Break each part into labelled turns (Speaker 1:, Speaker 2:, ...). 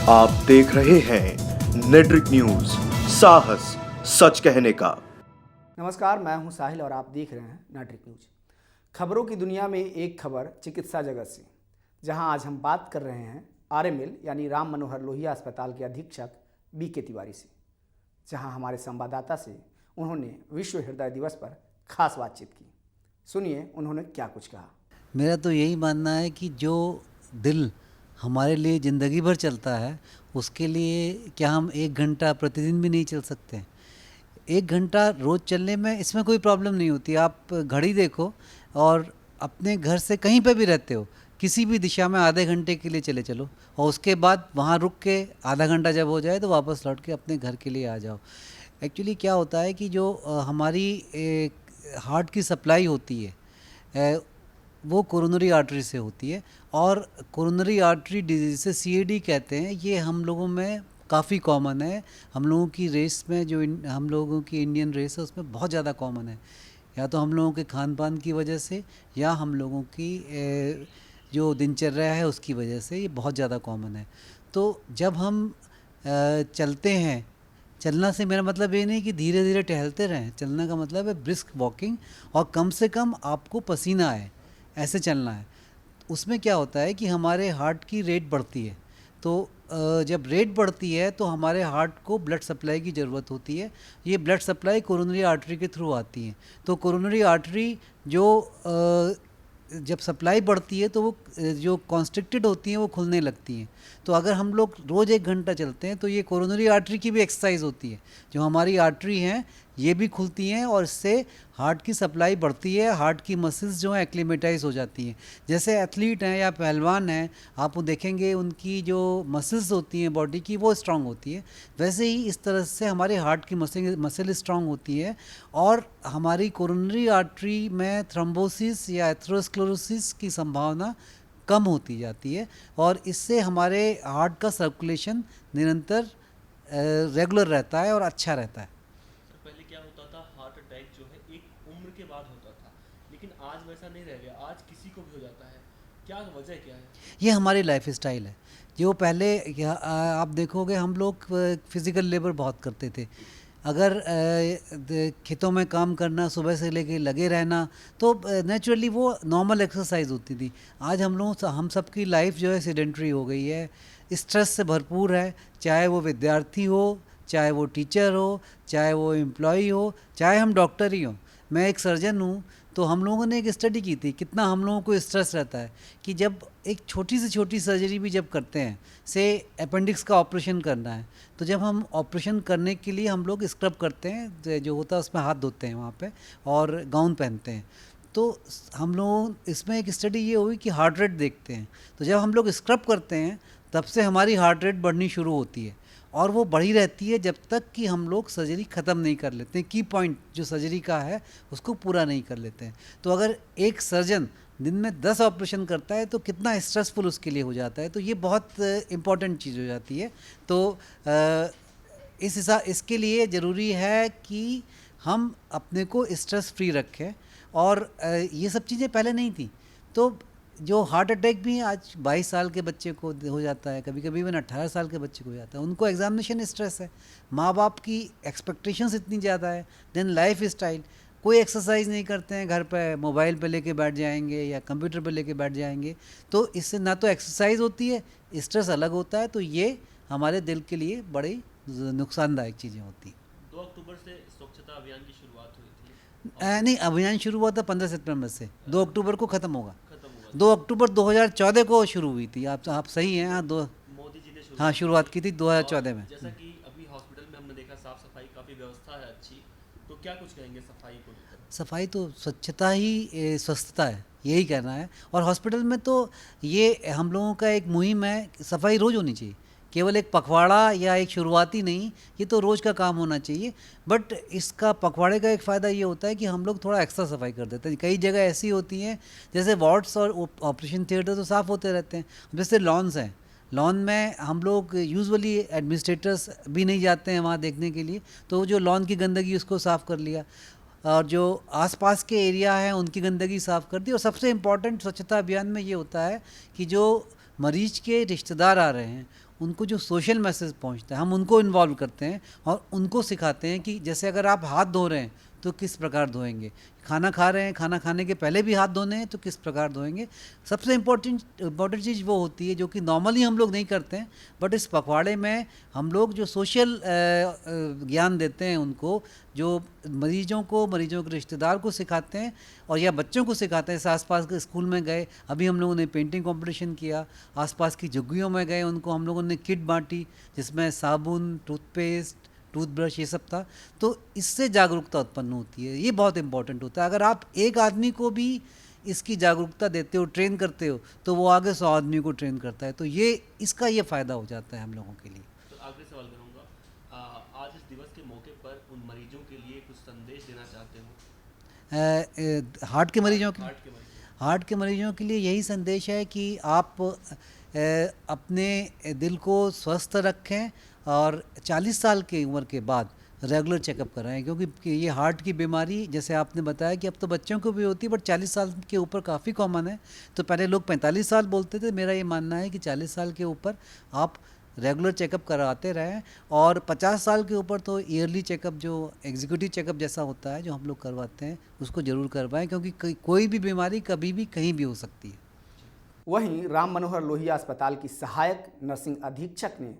Speaker 1: आप देख रहे हैं नेट्रिक न्यूज, साहस सच कहने का।
Speaker 2: नमस्कार, मैं हूं साहिल और आप देख रहे हैं नेट्रिक न्यूज। खबरों की दुनिया में एक खबर चिकित्सा जगत से, जहां आज हम बात कर रहे हैं आरएमएल यानी राम मनोहर लोहिया अस्पताल के अधीक्षक बीके तिवारी से, जहां हमारे संवाददाता से उन्होंने विश्व हृदय दिवस पर खास बातचीत की। सुनिए उन्होंने क्या कुछ कहा।
Speaker 3: मेरा तो यही मानना है कि जो दिल हमारे लिए ज़िंदगी भर चलता है, उसके लिए क्या हम 1 घंटा प्रतिदिन भी नहीं चल सकते? 1 घंटा रोज़ चलने में इसमें कोई प्रॉब्लम नहीं होती। आप घड़ी देखो और अपने घर से कहीं पे भी रहते हो, किसी भी दिशा में आधे घंटे के लिए चले चलो और उसके बाद वहाँ रुक के आधा घंटा जब हो जाए तो वापस लौट के अपने घर के लिए आ जाओ। एक्चुअली क्या होता है कि जो हमारी हार्ट की सप्लाई होती है वो कोरोनरी आर्टरी से होती है, और कोरोनरी आर्टरी डिजीज से सीएडी कहते हैं। ये हम लोगों में काफ़ी कॉमन है। हम लोगों की रेस में जो हम लोगों की इंडियन रेस है उसमें बहुत ज़्यादा कॉमन है, या तो हम लोगों के खान पान की वजह से या हम लोगों की जो दिनचर्या है उसकी वजह से ये बहुत ज़्यादा कॉमन है। तो जब हम चलते हैं, चलना से मेरा मतलब ये नहीं कि धीरे धीरे टहलते रहें, चलने का मतलब है ब्रिस्क वॉकिंग, और कम से कम आपको पसीना आए, ऐसे चलना है। उसमें क्या होता है कि हमारे हार्ट की रेट बढ़ती है, तो जब रेट बढ़ती है तो हमारे हार्ट को ब्लड सप्लाई की ज़रूरत होती है। ये ब्लड सप्लाई कोरोनरी आर्टरी के थ्रू आती है। तो कोरोनरी आर्टरी जो जब सप्लाई बढ़ती है तो वो जो कॉन्स्ट्रिक्टेड होती हैं वो खुलने लगती हैं। तो अगर हम लोग रोज़ 1 घंटा चलते हैं तो ये कोरोनरी आर्टरी की भी एक्सरसाइज होती है। जो हमारी आर्टरी हैं ये भी खुलती हैं और इससे हार्ट की सप्लाई बढ़ती है, हार्ट की मसल्स जो हैं एक्लिमेटाइज हो जाती हैं। जैसे एथलीट हैं या पहलवान हैं, आप वो देखेंगे उनकी जो मसल्स होती हैं बॉडी की वो स्ट्रांग होती है। वैसे ही इस तरह से हमारे हार्ट की मसल स्ट्रांग होती है, और हमारी कोरोनरी आर्टरी में थ्रोम्बोसिस या एथेरोस्क्लेरोसिस की संभावना कम होती जाती है, और इससे हमारे हार्ट का सर्कुलेशन निरंतर रेगुलर रहता है और अच्छा रहता है।
Speaker 4: पहले क्या होता था, हार्ट अटैक जो है एक उम्र के बाद होता था, लेकिन आज वैसा नहीं रह गया। आज किसी को भी हो जाता है। क्या वजह क्या है?
Speaker 3: ये हमारी लाइफ स्टाइल है। जो पहले आप देखोगे हम लोग फिज़िकल लेबर बहुत करते थे। अगर खेतों में काम करना, सुबह से लेके लगे रहना, तो नेचुरली वो नॉर्मल एक्सरसाइज होती थी। आज हम सबकी लाइफ जो है सेडेंटरी हो गई है, स्ट्रेस से भरपूर है। चाहे वो विद्यार्थी हो, चाहे वो टीचर हो, चाहे वो एम्प्लॉई हो, चाहे हम डॉक्टर ही हो। मैं एक सर्जन हूँ, तो हम लोगों ने एक स्टडी की थी कितना हम लोगों को स्ट्रेस रहता है कि जब एक छोटी से छोटी सर्जरी भी जब करते हैं, से अपेंडिक्स का ऑपरेशन करना है, तो जब हम ऑपरेशन करने के लिए हम लोग स्क्रब करते हैं, जो होता है उसमें हाथ धोते हैं वहाँ पे और गाउन पहनते हैं। तो हम लोग इसमें एक स्टडी ये हुई कि हार्ट रेट देखते हैं। तो जब हम लोग स्क्रब करते हैं तब से हमारी हार्ट रेट बढ़नी शुरू होती है, और वो बढ़ी रहती है जब तक कि हम लोग सर्जरी ख़त्म नहीं कर लेते हैं। की पॉइंट जो सर्जरी का है उसको पूरा नहीं कर लेते हैं। तो अगर एक सर्जन दिन में 10 ऑपरेशन करता है तो कितना स्ट्रेसफुल उसके लिए हो जाता है। तो ये बहुत इम्पॉर्टेंट चीज़ हो जाती है। तो इसके लिए ज़रूरी है कि हम अपने को स्ट्रेस फ्री रखें, और ये सब चीज़ें पहले नहीं थी। तो जो हार्ट अटैक भी आज 22 साल के बच्चे को हो जाता है, कभी कभी इवन 18 साल के बच्चे को हो जाता है। उनको एग्जामिनेशन स्ट्रेस है, माँ बाप की एक्सपेक्टेशंस इतनी ज़्यादा है, देन लाइफ स्टाइल। कोई एक्सरसाइज नहीं करते हैं, घर पे मोबाइल पे लेके बैठ जाएंगे या कंप्यूटर पे लेके बैठ जाएंगे। तो इससे ना तो एक्सरसाइज होती है, स्ट्रेस अलग होता है। तो ये हमारे दिल के लिए बड़ी नुकसानदायक चीज़ें होती हैं।
Speaker 4: 2 अक्टूबर से स्वच्छता अभियान की शुरुआत हुई थी।
Speaker 3: नहीं, अभियान शुरू हुआ था 15 सितंबर से, 2 अक्टूबर को ख़त्म होगा। 2 अक्टूबर 2014 को शुरू हुई थी। आप सही हैं। हाँ,
Speaker 4: मोदी जी ने
Speaker 3: हाँ शुरुआत की थी 2014 में।
Speaker 4: जैसा कि अभी हॉस्पिटल में हमने देखा साफ सफाई काफ़ी व्यवस्था है अच्छी, तो क्या कुछ कहेंगे सफाई को लेकर?
Speaker 3: सफाई तो स्वच्छता ही स्वस्थता है, यही कहना है। और हॉस्पिटल में तो ये हम लोगों का एक मुहिम है, सफाई रोज़ होनी चाहिए। केवल एक पखवाड़ा या एक शुरुआती नहीं, ये तो रोज़ का काम होना चाहिए। बट इसका पखवाड़े का एक फ़ायदा ये होता है कि हम लोग थोड़ा एक्स्ट्रा सफाई कर देते हैं। कई जगह ऐसी होती हैं, जैसे वार्ड्स और ऑपरेशन थिएटर तो साफ़ होते रहते हैं। जैसे लॉन्स हैं, लॉन में हम लोग यूजुअली एडमिनिस्ट्रेटर्स भी नहीं जाते हैं वहाँ देखने के लिए, तो जो लॉन की गंदगी उसको साफ़ कर लिया, और जो आसपास के एरिया हैं उनकी गंदगी साफ़ कर दी। और सबसे इम्पॉर्टेंट स्वच्छता अभियान में ये होता है कि जो मरीज के रिश्तेदार आ रहे हैं, उनको जो सोशल मैसेज पहुंचता है हम उनको इन्वॉल्व करते हैं और उनको सिखाते हैं कि जैसे अगर आप हाथ धो रहे हैं तो किस प्रकार धोएंगे, खाना खा रहे हैं, खाना खाने के पहले भी हाथ धोने हैं तो किस प्रकार धोएंगे। सबसे इम्पोर्टेंट चीज़ वो होती है जो कि नॉर्मली हम लोग नहीं करते हैं, बट इस पखवाड़े में हम लोग जो सोशल ज्ञान देते हैं उनको, जो मरीजों के रिश्तेदार को सिखाते हैं और या बच्चों को सिखाते हैं। आसपास के स्कूल में गए, अभी हम लोगों ने पेंटिंग कंपटीशन किया, आसपास की झुग्गियों में गए, उनको हम लोगों ने किट बांटी जिसमें साबुन, टूथपेस्ट, टूथब्रश ये सब था। तो इससे जागरूकता उत्पन्न होती है, ये बहुत इंपॉर्टेंट होता है। अगर आप एक आदमी को भी इसकी जागरूकता देते हो, ट्रेन करते हो, तो वो आगे 100 आदमी को ट्रेन करता है। तो ये इसका ये फ़ायदा हो जाता है हम लोगों के लिए।
Speaker 4: तो आखिरी सवाल करूँगा, आज इस दिवस के मौके पर उन मरीजों के लिए कुछ संदेश देना चाहते हो?
Speaker 3: हार्ट के मरीजों के
Speaker 4: हार्ट के
Speaker 3: मरीजों के लिए यही संदेश है कि आप अपने दिल को स्वस्थ रखें और 40 साल की उम्र के बाद रेगुलर चेकअप कराएं, क्योंकि ये हार्ट की बीमारी जैसे आपने बताया कि अब तो बच्चों को भी होती है, बट 40 साल के ऊपर काफ़ी कॉमन है। तो पहले लोग 45 साल बोलते थे, मेरा ये मानना है कि 40 साल के ऊपर आप रेगुलर चेकअप कराते रहें और 50 साल के ऊपर तो ईयरली चेकअप, जो एग्जीक्यूटिव चेकअप जैसा होता है जो हम लोग करवाते हैं, उसको ज़रूर करवाएं, क्योंकि कोई भी बीमारी कभी भी कहीं भी हो सकती है।
Speaker 2: वहीं राम मनोहर लोहिया अस्पताल की सहायक नर्सिंग अधीक्षक ने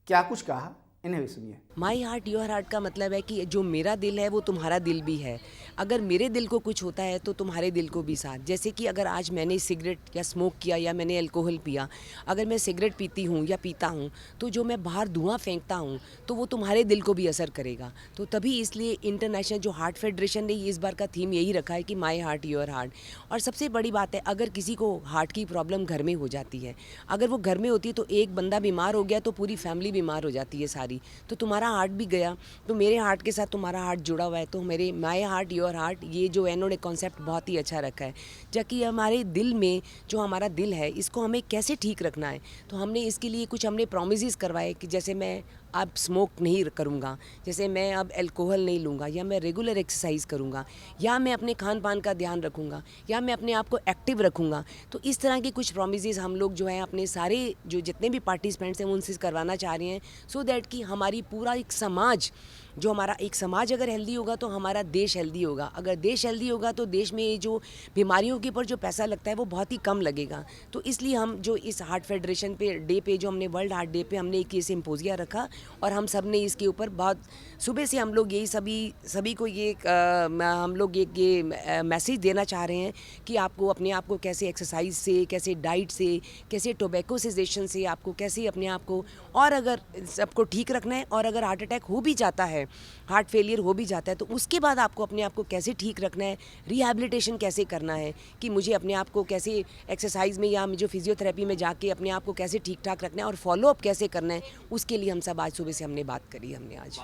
Speaker 2: क्या कुछ कहा, इन्हें भी सुनिए।
Speaker 5: माई हार्ट योर हार्ट का मतलब है कि जो मेरा दिल है वो तुम्हारा दिल भी है। अगर मेरे दिल को कुछ होता है तो तुम्हारे दिल को भी साथ। जैसे कि अगर आज मैंने सिगरेट या स्मोक किया या मैंने अल्कोहल पिया, अगर मैं सिगरेट पीती हूँ या पीता हूँ तो जो मैं बाहर धुआं फेंकता हूँ तो वो तुम्हारे दिल को भी असर करेगा। तो तभी इसलिए इंटरनेशनल जो हार्ट फेडरेशन ने इस बार का थीम यही रखा है कि माई हार्ट योर हार्ट। और सबसे बड़ी बात है, अगर किसी को हार्ट की प्रॉब्लम घर में हो जाती है, अगर वो घर में होती है तो एक बंदा बीमार हो गया तो पूरी फैमिली बीमार हो जाती है सारी। तो तुम्हारा हार्ट भी गया तो मेरे हार्ट के साथ तुम्हारा हार्ट जुड़ा हुआ है। तो मेरे माई हार्ट योर हार्ट, ये जो इन्होंने कॉन्सेप्ट बहुत ही अच्छा रखा है, जबकि हमारे दिल में जो हमारा दिल है इसको हमें कैसे ठीक रखना है। तो हमने इसके लिए कुछ हमने प्रोमिसेस करवाए कि जैसे मैं अब स्मोक नहीं करूँगा, जैसे मैं अब अल्कोहल नहीं लूँगा, या मैं रेगुलर एक्सरसाइज करूँगा, या मैं अपने खान पान का ध्यान रखूँगा, या मैं अपने आप को एक्टिव रखूँगा। तो इस तरह की कुछ प्रोमिसेस हम लोग जो है अपने सारे जो जितने भी पार्टिसिपेंट्स हैं उनसे करवाना चाह रहे हैं, सो दैट कि हमारी पूरा एक समाज, जो हमारा एक समाज अगर हेल्दी होगा तो हमारा देश हेल्दी होगा। अगर देश हेल्दी होगा तो देश में ये जो बीमारियों के ऊपर जो पैसा लगता है वो बहुत ही कम लगेगा। तो इसलिए हम जो इस हार्ट फेडरेशन पे डे पे, जो हमने वर्ल्ड हार्ट डे पे हमने एक ये सिम्पोजिया रखा और हम सब ने इसके ऊपर बहुत सुबह से हम लोग यही सभी को ये हम लोग ये मैसेज देना चाह रहे हैं कि आपको अपने आप को कैसे एक्सरसाइज से, कैसे डाइट से, कैसे टोबैको सेजेशन से आपको कैसे अपने आप को, और अगर सबको ठीक रखना है, और अगर हार्ट अटैक हो भी जाता है, हार्ट फेलियर हो भी जाता है, तो उसके बाद आपको अपने आप को कैसे ठीक रखना है, रिहैबिलिटेशन कैसे करना है, कि मुझे अपने आप को कैसे एक्सरसाइज में या जो फिजियोथेरेपी में जाके अपने आप को कैसे ठीक ठाक रखना है और फॉलोअप कैसे करना है, उसके लिए हम सब आज सुबह से हमने बात करी। हमने आज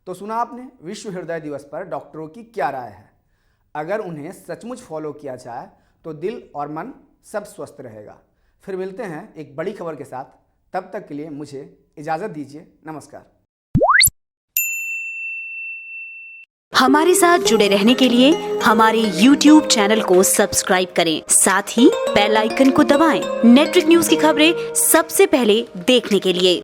Speaker 2: तो सुना आपने विश्व हृदय दिवस पर डॉक्टरों की क्या राय है। अगर उन्हें सचमुच फॉलो किया जाए तो दिल और मन सब स्वस्थ रहेगा। फिर मिलते हैं एक बड़ी खबर के साथ, तब तक के लिए मुझे इजाज़त दीजिए। नमस्कार।
Speaker 6: हमारे साथ जुड़े रहने के लिए हमारे YouTube चैनल को सब्सक्राइब करें, साथ ही बेल आइकन को दबाएं। नेटवर्क न्यूज की खबरें सबसे पहले देखने के लिए।